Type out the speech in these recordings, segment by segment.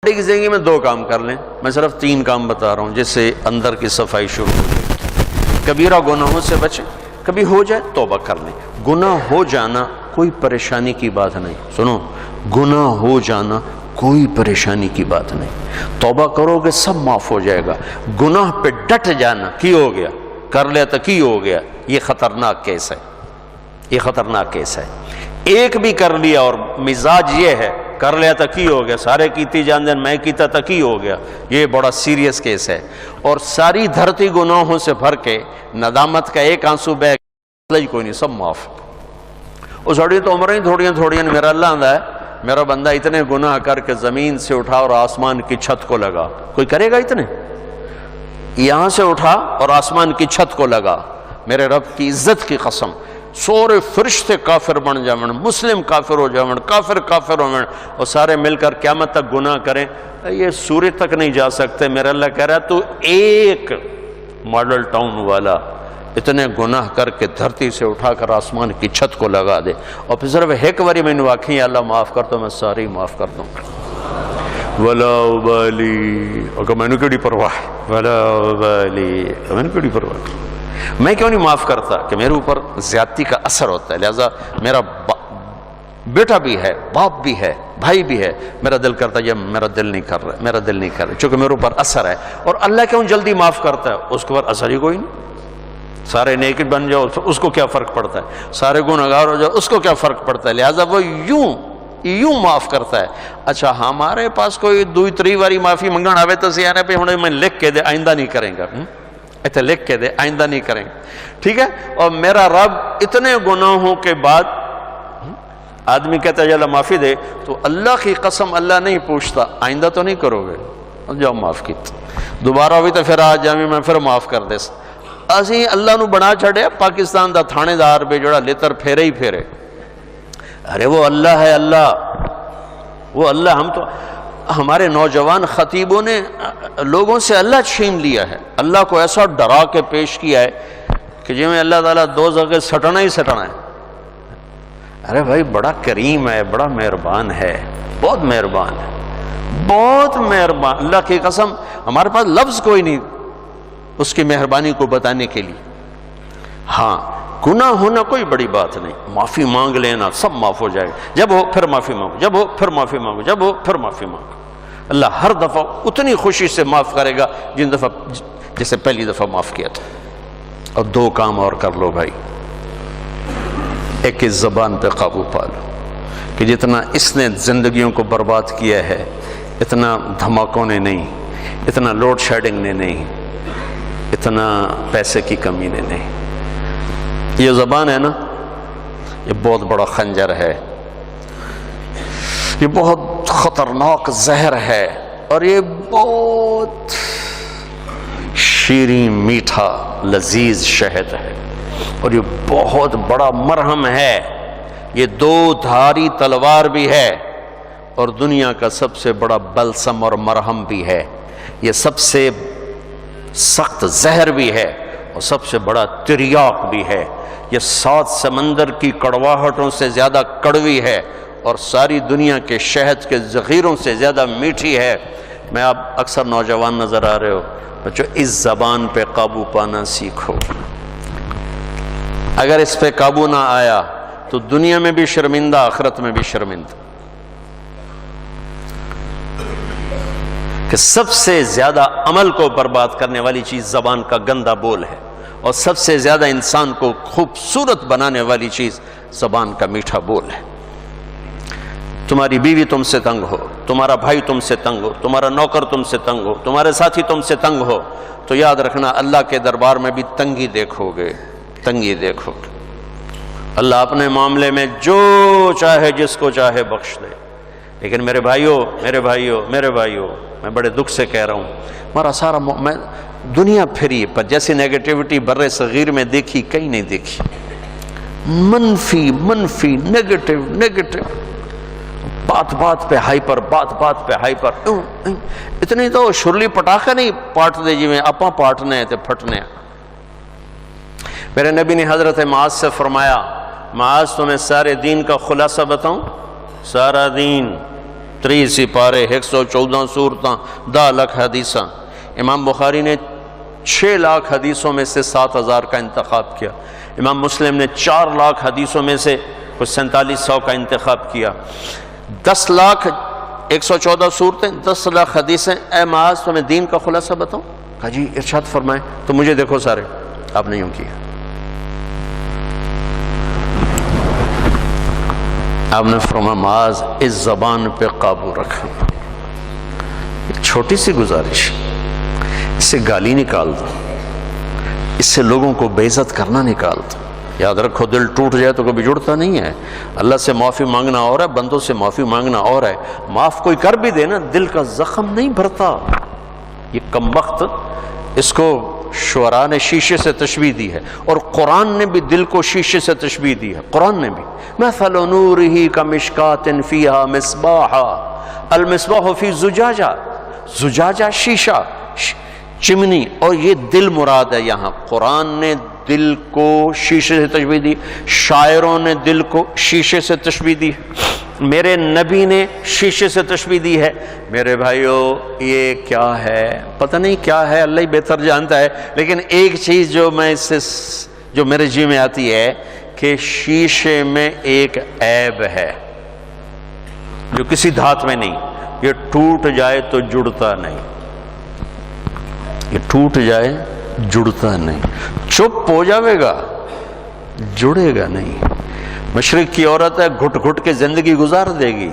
کی زندگی میں 2 کام کر لیں، میں صرف 3 کام بتا رہا ہوں جس سے اندر کی صفائی شروع ہو جائے۔ کبیرہ گناہوں سے بچیں، کبھی ہو جائے توبہ کر لیں۔ گناہ ہو جانا کوئی پریشانی کی بات نہیں، سنو، گناہ ہو جانا کوئی پریشانی کی بات نہیں، توبہ کرو گے سب معاف ہو جائے گا۔ گناہ پہ ڈٹ جانا، کی ہو گیا کر لیا تو کی ہو گیا، یہ خطرناک کیس ہے، یہ خطرناک کیس ہے۔ ایک بھی کر لیا اور مزاج یہ ہے کر لیا تو کی ہو گیا، سارے کیتی جان دین میں کیتا تو کی ہو گیا، یہ بڑا سیریس کیس ہے۔ اور ساری دھرتی گناہوں سے بھر کے ندامت کا ایک آنسو بہ کوئی نہیں، سب معاف۔ وہ سڑی تو عمریں تھوڑیاں میرا اللہ آندہ ہے، میرا بندہ اتنے گناہ کر کے زمین سے اٹھا اور آسمان کی چھت کو لگا، کوئی کرے گا اتنے؟ یہاں سے اٹھا اور آسمان کی چھت کو لگا، میرے رب کی عزت کی قسم، سورے فرشتے کافر بن جاون، مسلم کافر ہو جاون، کافر ہو جاون، اور سارے مل کر قیامت تک گناہ کریں، یہ سورج تک نہیں جا سکتے۔ میرا اللہ کہہ رہا ہے تو ایک ماڈل ٹاؤن والا اتنے گناہ کر کے دھرتی سے اٹھا کر آسمان کی چھت کو لگا دے، اور پھر صرف ایک باری میں واقعی اللہ معاف کر تو میں ساری معاف کر دوں ولا ابالی، اگر میں نے کیڑی پرواہ، ولا ابالی، میں نے کیڑی پرواہ، میں کیوں نہیں معاف کرتا کہ میرے اوپر زیادتی کا اثر ہوتا ہے، لہذا میرا بیٹا بھی ہے، باپ بھی ہے، بھائی بھی ہے، میرا دل کرتا ہے میرا دل نہیں کر رہا، چونکہ میرے اوپر اثر ہے۔ اور اللہ کیوں جلدی معاف کرتا ہے؟ اس کے اوپر اثر ہی کوئی نہیں۔ سارے نیک بن جاؤ اس کو کیا فرق پڑتا ہے، سارے گنہگار ہو جاؤ اس کو کیا فرق پڑتا ہے، لہذا وہ یوں معاف کرتا ہے۔ اچھا ہمارے پاس کوئی 2-3 باری معافی منگن آوے تو سیانے پہ ہوں میں لکھ کے دے آئندہ نہیں کریں گا، ایسے لکھ کے دے آئندہ نہیں کریں گے، ٹھیک ہے؟ اور میرا رب اتنے گناہوں کے بعد آدمی کہتا ہے اللہ معافی دے، تو اللہ کی قسم اللہ نہیں پوچھتا آئندہ تو نہیں کرو گے، جاؤ معاف کی، دوبارہ ہوئی تو پھر آج جامع میں پھر معاف کر دے۔ اسی اللہ نو بنا چھڑے پاکستان دا تھانے دار بے جوڑا لیتر پھیرے ہی پھیرے، ارے وہ اللہ ہے، اللہ وہ اللہ، ہم تو ہمارے نوجوان خطیبوں نے لوگوں سے اللہ چھین لیا ہے، اللہ کو ایسا ڈرا کے پیش کیا ہے کہ جی میں اللہ تعالیٰ 2 جگہ سٹنا ہی سٹنا ہے۔ ارے بھائی بڑا کریم ہے، بڑا مہربان ہے، بہت مہربان ہے، بہت مہربان، اللہ کی قسم ہمارے پاس لفظ کوئی نہیں اس کی مہربانی کو بتانے کے لیے۔ ہاں گناہ ہونا کوئی بڑی بات نہیں، معافی مانگ لینا سب معاف ہو جائے گا، جب ہو پھر معافی مانگو، جب ہو پھر معافی مانگو، جب ہو پھر معافی مانگو، اللہ ہر دفعہ اتنی خوشی سے معاف کرے گا جن دفعہ جیسے پہلی دفعہ معاف کیا تھا۔ اور 2 کام اور کر لو بھائی، ایک اس زبان پہ قابو پا لو کہ جتنا اس نے زندگیوں کو برباد کیا ہے اتنا دھماکوں نے نہیں، اتنا لوڈ شیڈنگ نے نہیں، اتنا پیسے کی کمی نے نہیں۔ یہ زبان ہے نا، یہ بہت بڑا خنجر ہے، یہ بہت خطرناک زہر ہے، اور یہ بہت شیریں میٹھا لذیذ شہد ہے، اور یہ بہت بڑا مرہم ہے، یہ 2 دھاری تلوار بھی ہے، اور دنیا کا سب سے بڑا بلسم اور مرہم بھی ہے، یہ سب سے سخت زہر بھی ہے اور سب سے بڑا تریاق بھی ہے، یہ 7 سمندر کی کڑواہٹوں سے زیادہ کڑوی ہے اور ساری دنیا کے شہد کے ذخیروں سے زیادہ میٹھی ہے۔ میں آپ اکثر نوجوان نظر آ رہے ہو بچوں، اس زبان پہ قابو پانا سیکھو، اگر اس پہ قابو نہ آیا تو دنیا میں بھی شرمندہ، آخرت میں بھی شرمندہ۔ کہ سب سے زیادہ عمل کو برباد کرنے والی چیز زبان کا گندا بول ہے، اور سب سے زیادہ انسان کو خوبصورت بنانے والی چیز زبان کا میٹھا بول ہے۔ تمہاری بیوی تم سے تنگ ہو، تمہارا بھائی تم سے تنگ ہو، تمہارا نوکر تم سے تنگ ہو، تمہارے ساتھی تم سے تنگ ہو، تو یاد رکھنا اللہ کے دربار میں بھی تنگی دیکھو گے، تنگی دیکھو گے۔ اللہ اپنے معاملے میں جو چاہے جس کو چاہے بخش دے، لیکن میرے بھائیوں میں بڑے دکھ سے کہہ رہا ہوں، ہمارا سارا میں دنیا پھری پر جیسی نیگیٹیوٹی بر صغیر میں دیکھی کہیں نہیں دیکھی، منفی نیگیٹو، بات پہ ہائپر، بات پہ ہائپر، اتنی تو شرلی پٹاخے نہیں پاٹ دے جی میں اپاں پاٹنے تے پھٹنے۔ میرے نبی نے حضرت معاذ سے فرمایا، معاذ تمہیں سارے دین کا خلاصہ بتاؤں؟ سارا دین 30 پارے 114 سورتاں 10 لاکھ حدیثاں. امام بخاری نے 6 لاکھ حدیثوں میں سے 7000 کا انتخاب کیا. امام مسلم نے 4 لاکھ حدیثوں میں سے کچھ 4700 کا انتخاب کیا. 10 لاکھ 114 صورتیں 10 لاکھ حدیثیں. اے معاذ تمہیں دین کا خلاصہ بتاؤں؟ کہا جی ارشاد فرمائیں. تو مجھے دیکھو سارے. آپ نے یوں کیا. آپ نے فرمایا معاذ اس زبان پہ قابو رکھنا. ایک چھوٹی سی گزارش، اس سے گالی نکال دو، اس سے لوگوں کو بے عزت کرنا نکال دو. یاد رکھو دل ٹوٹ جائے تو کبھی جڑتا نہیں ہے. اللہ سے معافی مانگنا اور ہے، بندوں سے معافی مانگنا اور ہے. معاف کوئی کر بھی دے نا، دل کا زخم نہیں بھرتا. یہ کم وقت، اس کو شعراء نے شیشے سے تشبیہ دی ہے، اور قرآن نے بھی دل کو شیشے سے تشبیہ دی ہے. قرآن نے بھی مثل نورہ کمشکات فیہا مصباح المصباح فی زجاجہ. زجاجہ شیشہ، چمنی، اور یہ دل مراد ہے یہاں. قرآن نے دل کو شیشے سے تشبیہ دی، شاعروں نے دل کو شیشے سے تشبیہ دی، میرے نبی نے شیشے سے تشبیہ دی ہے. میرے بھائیو یہ کیا ہے؟ پتہ نہیں کیا ہے، اللہ ہی بہتر جانتا ہے. لیکن ایک چیز جو میں اس سے جو میرے جی میں آتی ہے کہ شیشے میں ایک عیب ہے جو کسی دھات میں نہیں. یہ ٹوٹ جائے تو جڑتا نہیں. یہ ٹوٹ جائے جڑتا نہیں. چپ ہو جاوے گا، جڑے گا نہیں. مشرق کی عورت ہے، گھٹ گھٹ کے زندگی گزار دے گی،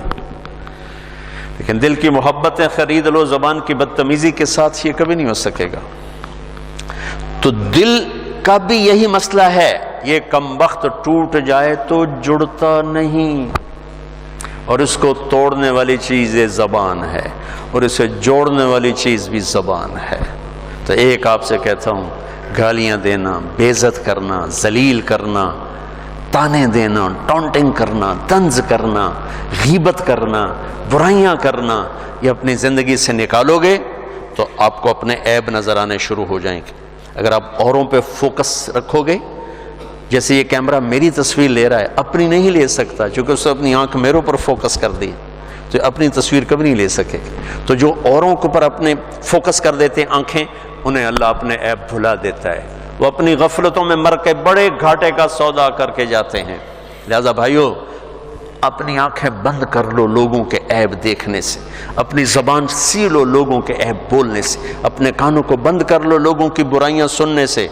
لیکن دل کی محبتیں خرید لو زبان کی بدتمیزی کے ساتھ، یہ کبھی نہیں ہو سکے گا. تو دل کا بھی یہی مسئلہ ہے. یہ کم وقت ٹوٹ جائے تو جڑتا نہیں، اور اس کو توڑنے والی چیز یہ زبان ہے، اور اسے جوڑنے والی چیز بھی زبان ہے. تو ایک آپ سے کہتا ہوں، گالیاں دینا، بے عزت کرنا، ذلیل کرنا، تانے دینا، ٹونٹنگ کرنا، طنز کرنا، غیبت کرنا، برائیاں کرنا، یہ اپنی زندگی سے نکالو گے تو آپ کو اپنے عیب نظر آنے شروع ہو جائیں گے. اگر آپ اوروں پہ فوکس رکھو گے، جیسے یہ کیمرہ میری تصویر لے رہا ہے، اپنی نہیں لے سکتا چونکہ اس نے اپنی آنکھ میرے اوپر فوکس کر دی، تو اپنی تصویر کبھی نہیں لے سکے. تو جو اوروں کے اوپر اپنے فوکس کر دیتے ہیں آنکھیں، انہیں اللہ اپنے عیب بھلا دیتا ہے. وہ اپنی غفلتوں میں مر کے بڑے گھاٹے کا سودا کر کے جاتے ہیں. لہذا بھائیو اپنی آنکھیں بند کر لو لوگوں کے عیب دیکھنے سے، اپنی زبان سی لو لوگوں کے عیب بولنے سے، اپنے کانوں کو بند کر لو لوگوں کی برائیاں سننے سے.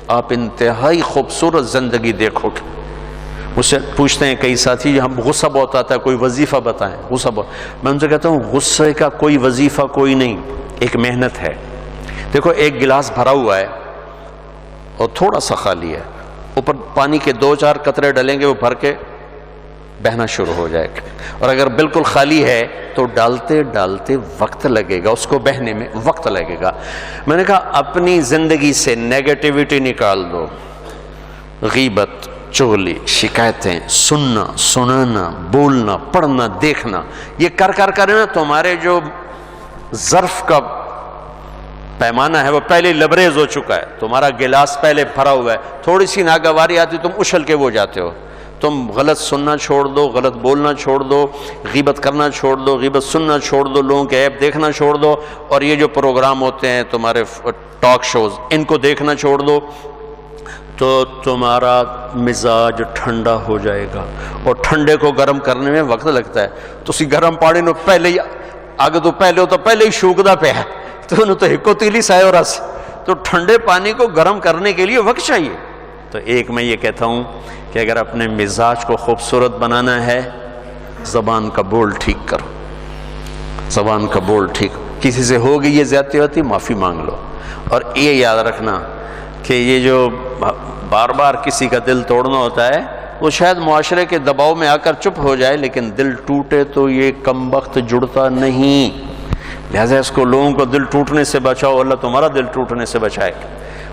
آپ انتہائی خوبصورت زندگی دیکھو گے. مجھ سے پوچھتے ہیں کئی ساتھی، ہم غصہ بہت آتا ہے، کوئی وظیفہ بتائیں. غصہ بہت، میں ان سے کہتا ہوں غصے کا کوئی وظیفہ کوئی نہیں، ایک محنت ہے. دیکھو ایک گلاس بھرا ہوا ہے اور تھوڑا سا خالی ہے، اوپر پانی کے 2-4 قطرے ڈلیں گے وہ بھر کے بہنا شروع ہو جائے گا. اور اگر بالکل خالی ہے تو ڈالتے ڈالتے وقت لگے گا، اس کو بہنے میں وقت لگے گا. میں نے کہا اپنی زندگی سے نیگیٹیوٹی نکال دو. غیبت، چغلی، شکایتیں، سننا، سنانا، بولنا، پڑھنا، دیکھنا، یہ کر نا تمہارے جو ظرف کا پیمانہ ہے وہ پہلے لبریز ہو چکا ہے. تمہارا گلاس پہلے بھرا ہوا ہے، تھوڑی سی ناگواری آتی تم اچھل کے وہ جاتے ہو. تم غلط سننا چھوڑ دو، غلط بولنا چھوڑ دو، غیبت کرنا چھوڑ دو، غیبت سننا چھوڑ دو، لوگوں کے عیب دیکھنا چھوڑ دو، اور یہ جو پروگرام ہوتے ہیں تمہارے ٹاک شوز، ان کو دیکھنا چھوڑ دو، تو تمہارا مزاج ٹھنڈا ہو جائے گا. اور ٹھنڈے کو گرم کرنے میں وقت لگتا ہے. تو اسی گرم پانی نو پہلے ہی آگے تو پہلے ہو تو پہلے ہی شوکدہ پہ ہے تو انہوں تو ہکو تیلی سائے اور اس. تو ٹھنڈے پانی کو گرم کرنے کے لیے وقت چاہیے. تو ایک میں یہ کہتا ہوں کہ اگر اپنے مزاج کو خوبصورت بنانا ہے، زبان کا بول ٹھیک کرو. زبان کا بول ٹھیک، کسی سے ہو گئی یہ زیادتی ہوتی معافی مانگ لو. اور یہ یاد رکھنا کہ یہ جو بار بار کسی کا دل توڑنا ہوتا ہے وہ شاید معاشرے کے دباؤ میں آ کر چپ ہو جائے، لیکن دل ٹوٹے تو یہ کم وقت جڑتا نہیں. لہذا اس کو لوگوں کو دل ٹوٹنے سے بچاؤ، اللہ تمہارا دل ٹوٹنے سے بچائے.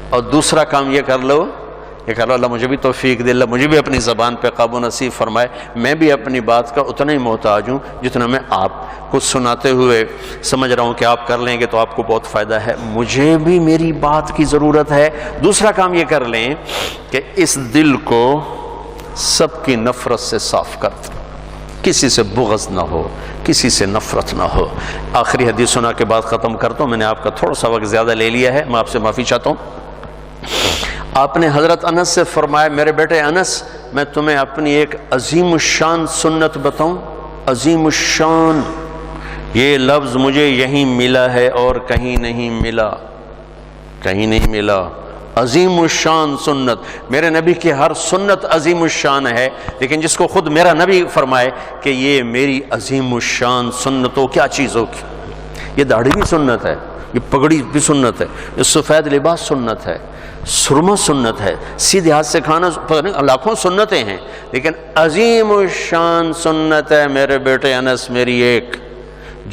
اور دوسرا کام یہ کر لو، اللہ مجھے بھی توفیق دے، اللہ مجھے بھی اپنی زبان پہ قابو نصیب فرمائے. میں بھی اپنی بات کا اتنا ہی محتاج ہوں جتنا میں آپ کو سناتے ہوئے سمجھ رہا ہوں کہ آپ کر لیں گے تو آپ کو بہت فائدہ ہے. مجھے بھی میری بات کی ضرورت ہے. دوسرا کام یہ کر لیں کہ اس دل کو سب کی نفرت سے صاف کر دیں. کسی سے بغض نہ ہو، کسی سے نفرت نہ ہو۔ آخری حدیث سنا کے بعد ختم کرتا ہوں، میں نے آپ کا تھوڑا سا وقت زیادہ لے لیا ہے، میں آپ سے معافی چاہتا ہوں۔ آپ نے حضرت انس سے فرمایا میرے بیٹے انس، میں تمہیں اپنی ایک عظیم الشان سنت بتاؤں؟ عظیم الشان، یہ لفظ مجھے یہیں ملا ہے اور کہیں نہیں ملا، کہیں نہیں ملا۔ عظیم الشان سنت، میرے نبی کی ہر سنت عظیم الشان ہے، لیکن جس کو خود میرا نبی فرمائے کہ یہ میری عظیم الشان سنت ہو، کیا چیز ہوگی؟ یہ داڑھی بھی سنت ہے، یہ پگڑی بھی سنت ہے، یہ سفید لباس سنت ہے، سرما سنت ہے، سیدھے ہاتھ سے کھانا، پتہ نہیں لاکھوں سنتیں ہیں، لیکن عظیم الشان سنت ہے میرے بیٹے انس میری ایک،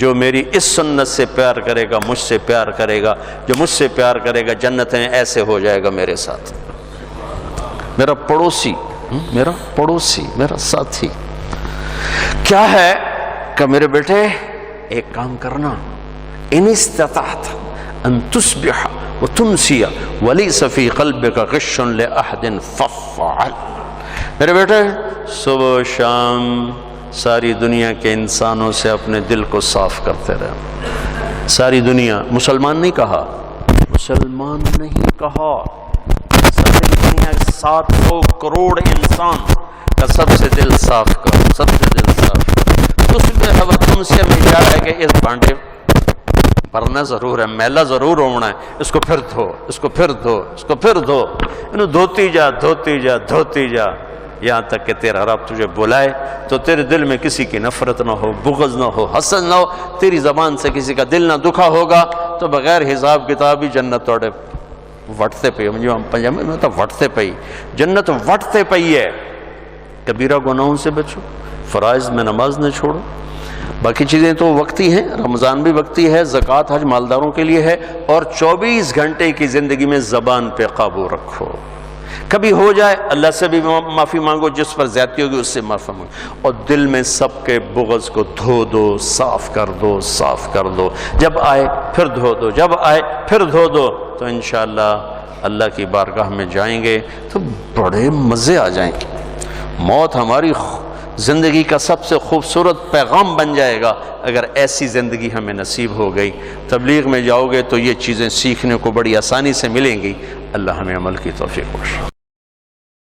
جو میری اس سنت سے پیار کرے گا مجھ سے پیار کرے گا، جو مجھ سے پیار کرے گا جنتیں ایسے ہو جائے گا میرے ساتھ۔ میرا پڑوسی، میرا ساتھی کیا ہے کہ میرے بیٹے ایک کام کرنا، ان استطعت ان تصبح وتمسی وليس في قلبك غش لأحد فافعل۔ میرے بیٹے صبح و شام ساری دنیا کے انسانوں سے اپنے دل کو صاف کرتے رہے۔ ساری دنیا، مسلمان نہیں کہا، مسلمان نہیں کہا، ساری دنیا 700 کروڑ انسان کا سب سے دل صاف کرو، سب سے دل صاف کرو۔ تصبح وتمسی میں کیا ہے کہ اس بھانڈے بھرنا ضرور ہے، میلا ضرور ہونا ہے، اس کو پھر دھو، اس کو پھر دھو، اس کو پھر دھو، انہوں دھوتی جا دھوتی جا دھوتی جا، یہاں تک کہ تیرا رب تجھے بلائے تو تیرے دل میں کسی کی نفرت نہ ہو، بغض نہ ہو، حسد نہ ہو، تیری زبان سے کسی کا دل نہ دکھا ہوگا تو بغیر حساب کتاب ہی جنت توڑے وٹتے پئی، مجھے پنجابی میں تو وٹتے پئی، جنت وٹتے پئی ہے۔ کبیرہ گناہوں سے بچو، فرائض میں نماز نہ چھوڑو، باقی چیزیں تو وقتی ہیں، رمضان بھی وقتی ہے، زکوٰۃ حج مالداروں کے لیے ہے، اور 24 گھنٹے کی زندگی میں زبان پہ قابو رکھو۔ کبھی ہو جائے اللہ سے بھی معافی مانگو، جس پر زیادتی ہوگی اس سے معافی مانگو، اور دل میں سب کے بغض کو دھو دو، صاف کر دو، صاف کر دو، جب آئے پھر دھو دو، جب آئے پھر دھو دو، تو انشاءاللہ اللہ کی بارگاہ میں جائیں گے تو بڑے مزے آ جائیں گے۔ موت ہماری زندگی کا سب سے خوبصورت پیغام بن جائے گا اگر ایسی زندگی ہمیں نصیب ہو گئی۔ تبلیغ میں جاؤ گے تو یہ چیزیں سیکھنے کو بڑی آسانی سے ملیں گی۔ اللہ ہمیں عمل کی توفیق بخشے۔